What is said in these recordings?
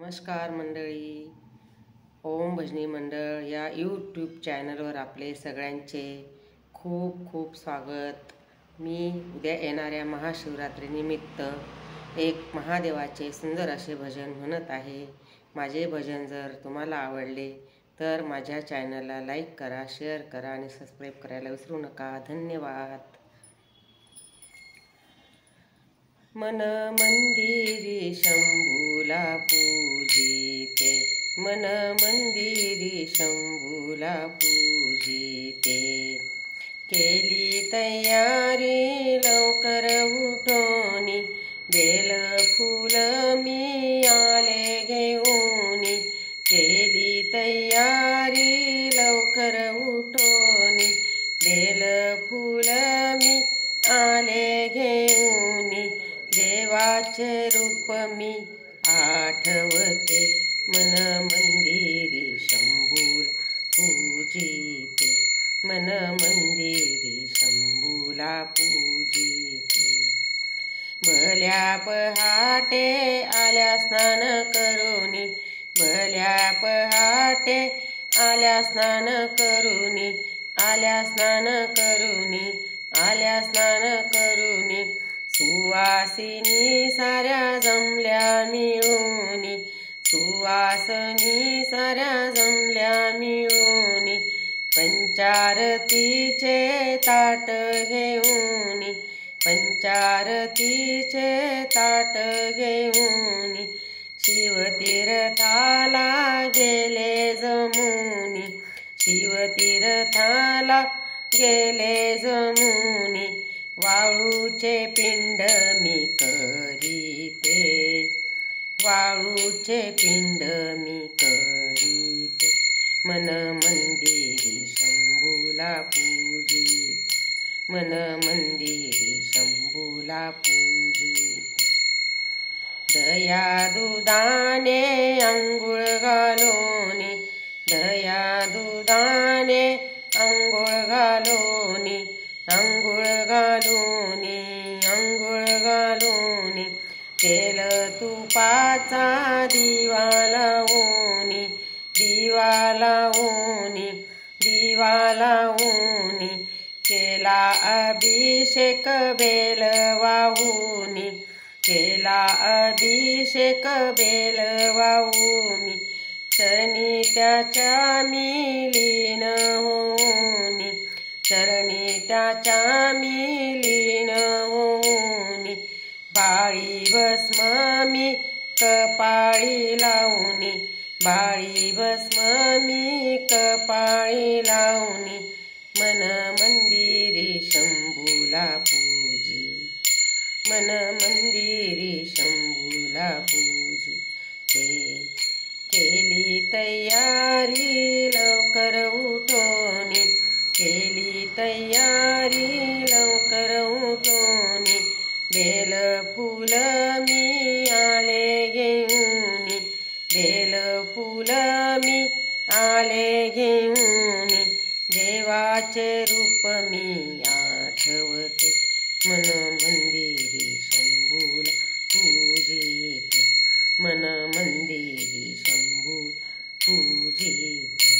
नमस्कार मंडळी, ओम भजनी मंडळ या यूट्यूब चॅनलवर आपले सगळ्यांचे खूप खूप स्वागत। मी उद्या येणाऱ्या महाशिवरात्रीनिमित्त एक महादेवाचे सुंदर असे भजन म्हणत आहे। माझे भजन जर तुम्हाला आवडले तर माझ्या चॅनलला लाईक करा, शेअर करा आणि सबस्क्राईब करायला विसरू नका। धन्यवाद। मन मंदिरी शंभूला पूजिते, मन मंदिरी शंभूला पूजिते। केली तयारी लवकर उठोनी, बेल फूल मी आले घेऊनी। केली तयारी लवकर उठोनी, बेल फूल मी आले घेऊनी। देवाचे रूप मी आठवते, मन मंदिरी शंभूला पूजिते, मन मंदिरी शंभूला पूजिते। भल्या पहाटे आल्या स्नान करूनी, भल्या पहाटे आल्या स्नान करूनी, आल्या स्नान करूनी, आल्या स्नान करूनी। सुवासिनी साऱ्या जमल्या मिळूनी, सुवासिनी साऱ्या जमल्या मिळूनी। पंचारतीचे ताट घेऊनी, पंचारतीचे ताट घेऊनी। शिवतीर्थाला गेले जमुनी, शिवतीर्थाला गेले जमुनी। वाळूचे पिंड मी करीते, वाळूचे पिंड मी करीते। मन मंदिरी शंभूला पूजिते, मन मंदिरी शंभूला पूजिते। दया दुधाने अंघोळ घालोनी, दया दुधाने अंघोळ घालोनी, अंघोळ घालूनी, अंघोळ घालूनी। तेल तुपाचा दिवा लावूनी, दिवा लावूनी, दिवा लावूनी। केला अभिषेक बेल वाहूनी, केला अभिषेक बेल वाहूनी। चरणी त्याच्या मी लीन होऊनी, चरणी त्याच्या मी लीन होऊनी। बाळी भस्म मी कपाळी लावूनी, बाळी भस्म मी कपाळी लावूनी। मन मंदिरी शंभूला पूजी, मन मंदिरी शंभूला पूजिते। केली तयारी लवकर उठोनी, केली तयारी लवकर उठोनी। बेल फूल मी आले घेऊनी, बेल फूल मी आले घेऊनी। देवाचे रूप मी आठवते, मन मंदिरी शंभूला पूजिते, मन मंदिरी शंभूला पूजिते।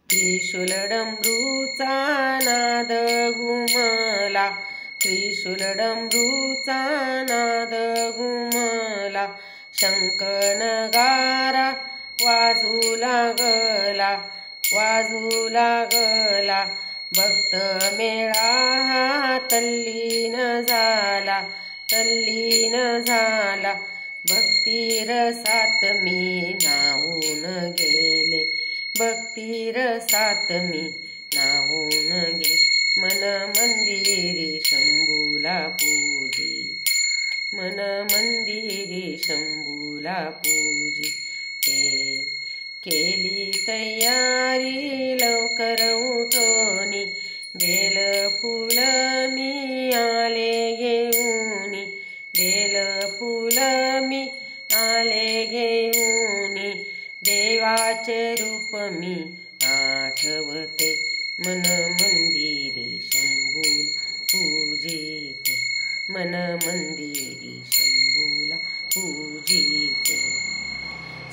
त्रिशूल डमरूचा नाद घुमला, त्रिशूल डमरूचा नाद घुमला। शंख नगारा वाजू लागला, वाजू लागला। भक्त मेळा हा तल्लीन झाला, तल्लीन झाला। भक्ती रसात मी न्हाऊन गेले, भक्ती रसात मी न्हाऊन गेले। मन मंदिरी शंभूला पूजी, मन मंदिरी शंभूला पूजिते। केली तयारी लवकर उठोनी, बेल फूल मी आले घेऊनी, बेल फूल मी आले घेऊनी। देवाचे रूप मी आठवते, मन मंदिरी शंभूला पूजिते, मन मंदिरी शंभूला पूजिते।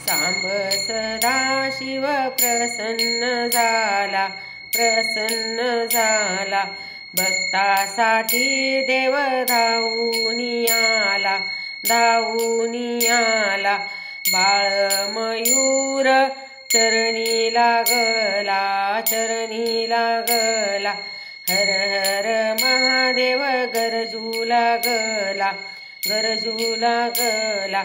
सांब सदाशिव प्रसन्न झाला भक्तासाठी देव धावूनी आला बाळ मयूर चरणी लागला हर हर महादेव गरजू लागला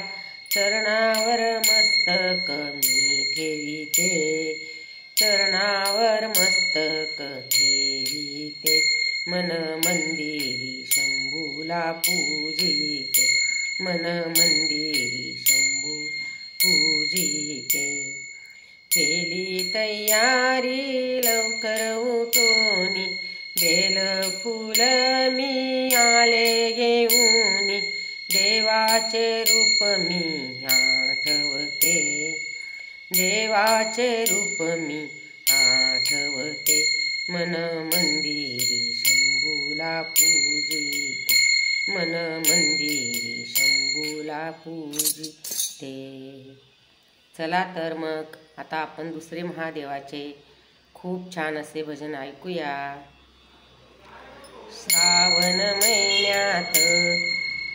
चरणावर मस्तक मी ठेविते चरणावर मस्तक ठेविते मन मंदिरी शंभूला पूजिते मन मंदिरी शंभू पूजिते केली तयारी लवकर उठोनी बेल फूल मी आले घेऊनी देवाचे रूप मी आठवते देवाचे रूप मी आठवते मन मंदिरी शंभूला पूजिते मन मंदिरी शंभूला पूजिते। चला तर मग आता आपण दुसरे महादेवाचे खूप छान असे भजन ऐकूया। श्रावण महिन्यात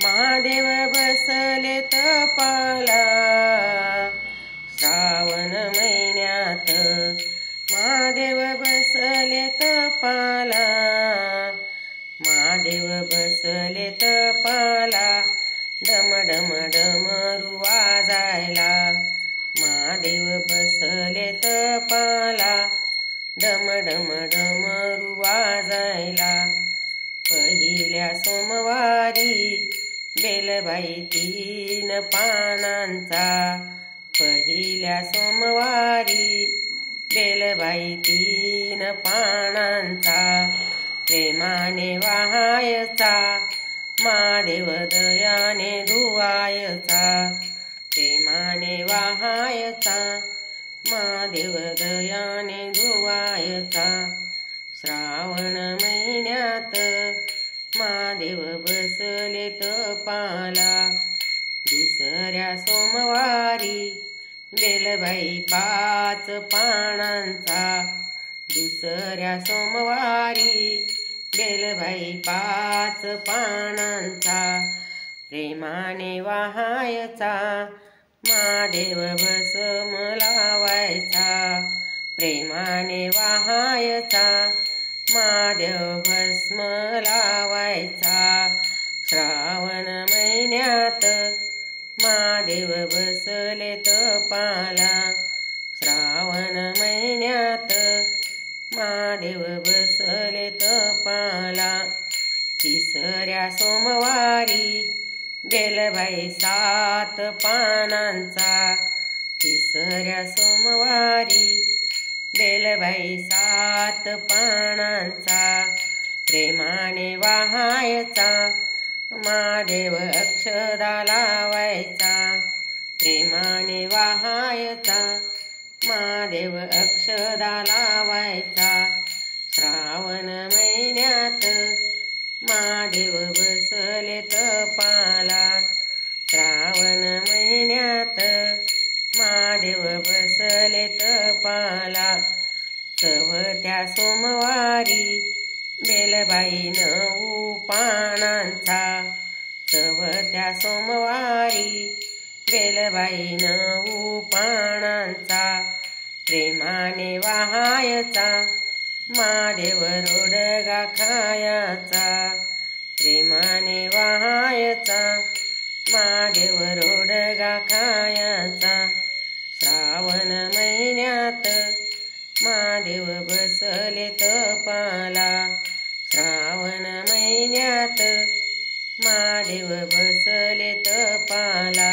महादेव बसले तपाला श्रावण महिन्यात महादेव बसले तपाला महादेव बसले तपाला डम डम डमरू वाजायला महादेव बसले तपाला डम डम डमरू वाजायला पहिल्या सोमवारी बेलबाई 3 पानांचा पहिल्या सोमवारी बेलबाई 3 पानांचा प्रेमाने वाहायचा महादेव दयाने धुवायचा प्रेमाने वाहायचा महादेव दयाने धुवायचा श्रावण महिन्यात महादेव बसले तपाला दुसऱ्या सोमवारी बेलबाई 5 पानांचा दुसऱ्या सोमवारी बेलबाई 5 पानांचा प्रेमाने वाहायचा महादेव भस्म लावायचा प्रेमाने वाहायचा महादेव भस्म लावायचा श्रावण महिन्यात महादेव बसले तपाला श्रावण महिन्यात महादेव बसले तपाला तिसऱ्या सोमवारी बेलबाई 7 पानांचा तिसऱ्या सोमवारी बेलबाई 7 पानांचा प्रेमाने वाहायचा महादेव अक्षदा लावायचा प्रेमाने वाहायचा महादेव अक्षदा लावायचा श्रावण महिन्यात महादेव बसले तपाला श्रावण महिन्यात महादेव बसले तपाला चवथ्या सोमवारी बेलबाई 9 पानांचा चवथ्या सोमवारी बेलबाई 9 पानांचा प्रेमाने वाहायचा महादेव रोडगा खायाचा प्रेमाने वाहायचा महादेव रोडगा खायाचा श्रावण महिन्यात महादेव बसले तपाला श्रावण महिन्यात महादेव बसले तपाला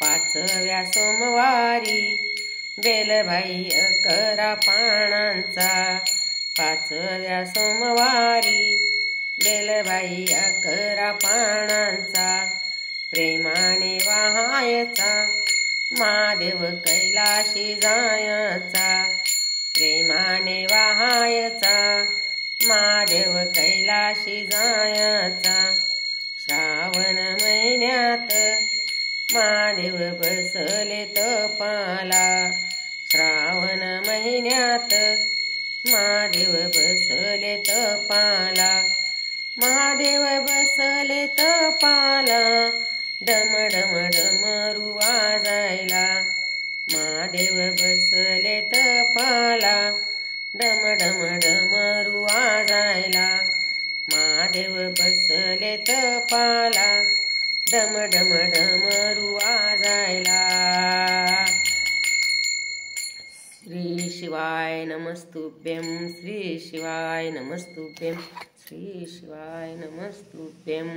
5व्या सोमवारी बेलबाई 11 पानांचा 5व्या सोमवारी बेलबाई 11 पानांचा प्रेमाने वाहायचा महादेव कैलाशी जायचा प्रेमाने वाहायचा महादेव कैलाशी जायचा श्रावण महिन्यात महादेव बसले तपाला श्रावण महिन्यात महादेव बसले तपाला महादेव बसले तपाला डम डम डमरू वाजायला महादेव बसले तपाला डम डम डमरू वाजायला महादेव बसले तपाला डम डम डमरू वाजायला। श्री शिवाय नमस्तुभ्यं श्री शिवाय नमस्तुभ्यं श्री शिवाय नमस्तुभ्यं।